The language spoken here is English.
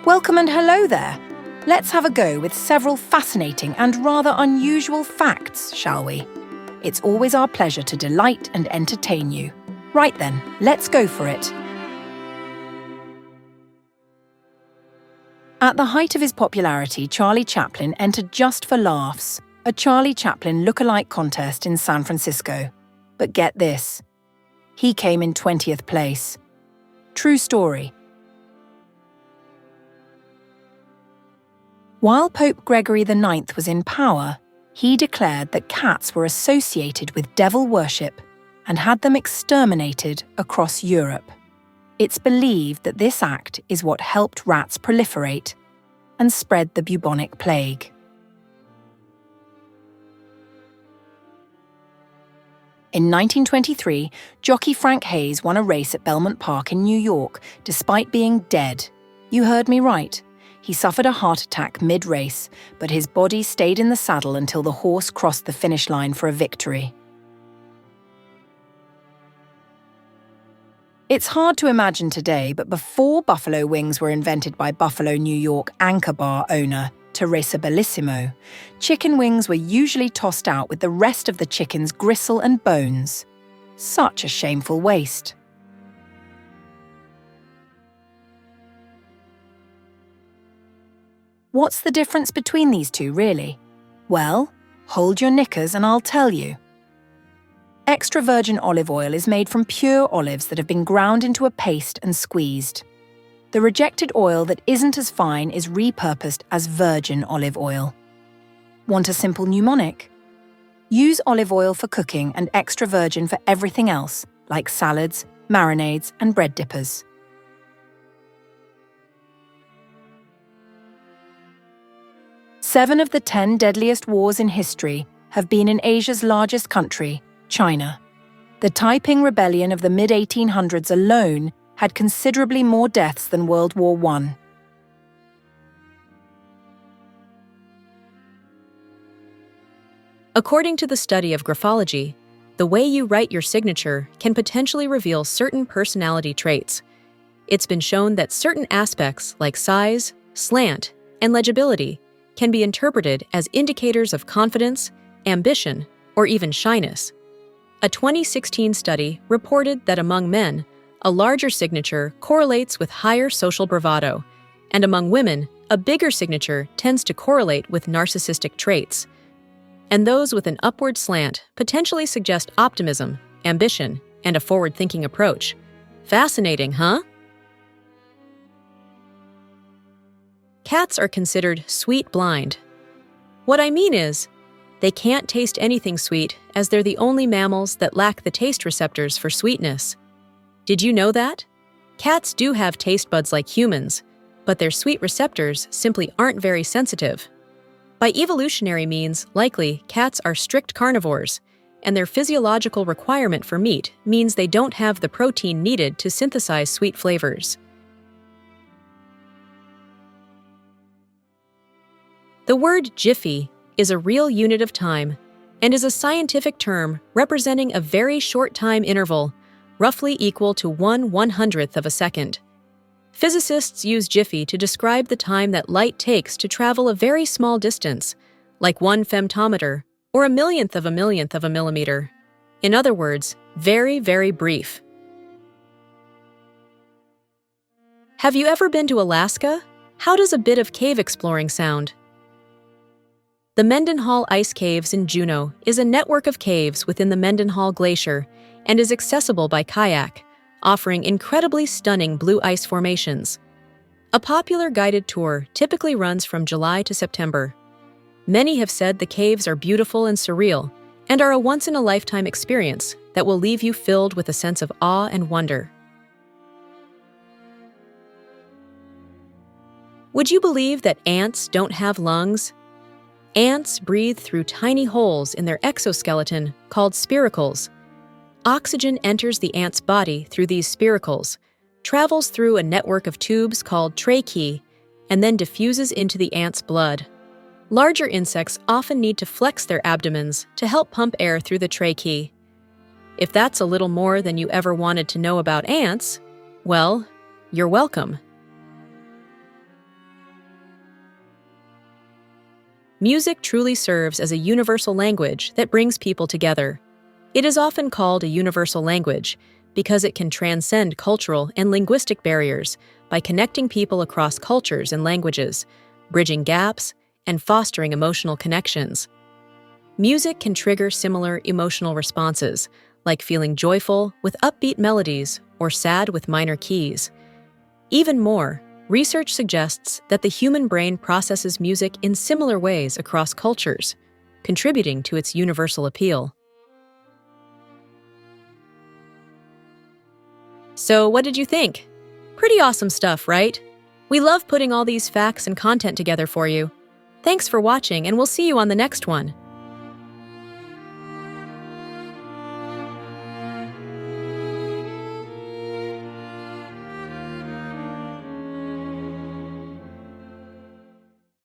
Welcome and hello there. Let's have a go with several fascinating and rather unusual facts, shall we? It's always our pleasure to delight and entertain you. Right then, let's go for it. At the height of his popularity, Charlie Chaplin entered Just for Laughs, a Charlie Chaplin look-alike contest in San Francisco. But get this, he came in 20th place. True story. While Pope Gregory IX was in power, he declared that cats were associated with devil worship and had them exterminated across Europe. It's believed that this act is what helped rats proliferate and spread the bubonic plague. In 1923, jockey Frank Hayes won a race at Belmont Park in New York despite being dead. You heard me right. He suffered a heart attack mid-race, but his body stayed in the saddle until the horse crossed the finish line for a victory. It's hard to imagine today, but before buffalo wings were invented by Buffalo, New York Anchor Bar owner Teresa Bellissimo, chicken wings were usually tossed out with the rest of the chicken's gristle and bones. Such a shameful waste. What's the difference between these two, really? Well, hold your knickers and I'll tell you. Extra virgin olive oil is made from pure olives that have been ground into a paste and squeezed. The rejected oil that isn't as fine is repurposed as virgin olive oil. Want a simple mnemonic? Use olive oil for cooking and extra virgin for everything else, like salads, marinades, and bread dippers. Seven of the 10 deadliest wars in history have been in Asia's largest country, China. The Taiping Rebellion of the mid-1800s alone had considerably more deaths than World War I. According to the study of graphology, the way you write your signature can potentially reveal certain personality traits. It's been shown that certain aspects like size, slant, and legibility can be interpreted as indicators of confidence, ambition, or even shyness. A 2016 study reported that among men, a larger signature correlates with higher social bravado, and among women, a bigger signature tends to correlate with narcissistic traits. And those with an upward slant potentially suggest optimism, ambition, and a forward-thinking approach. Fascinating, huh? Cats are considered sweet blind. What I mean is, they can't taste anything sweet as they're the only mammals that lack the taste receptors for sweetness. Did you know that? Cats do have taste buds like humans, but their sweet receptors simply aren't very sensitive. By evolutionary means, likely, cats are strict carnivores, and their physiological requirement for meat means they don't have the protein needed to synthesize sweet flavors. The word jiffy is a real unit of time and is a scientific term representing a very short time interval, roughly equal to 1/100th of a second. Physicists use jiffy to describe the time that light takes to travel a very small distance, like 1 femtometer or a millionth of a millimeter. In other words, very, very brief. Have you ever been to Alaska? How does a bit of cave exploring sound? The Mendenhall Ice Caves in Juneau is a network of caves within the Mendenhall Glacier and is accessible by kayak, offering incredibly stunning blue ice formations. A popular guided tour typically runs from July to September. Many have said the caves are beautiful and surreal and are a once-in-a-lifetime experience that will leave you filled with a sense of awe and wonder. Would you believe that ants don't have lungs? Ants breathe through tiny holes in their exoskeleton called spiracles. Oxygen enters the ant's body through these spiracles, travels through a network of tubes called tracheae, and then diffuses into the ant's blood. Larger insects often need to flex their abdomens to help pump air through the tracheae. If that's a little more than you ever wanted to know about ants, well, you're welcome. Music truly serves as a universal language that brings people together. It is often called a universal language because it can transcend cultural and linguistic barriers by connecting people across cultures and languages, bridging gaps, and fostering emotional connections. Music can trigger similar emotional responses, like feeling joyful with upbeat melodies or sad with minor keys. Even more, research suggests that the human brain processes music in similar ways across cultures, contributing to its universal appeal. So, what did you think? Pretty awesome stuff, right? We love putting all these facts and content together for you. Thanks for watching, and we'll see you on the next one.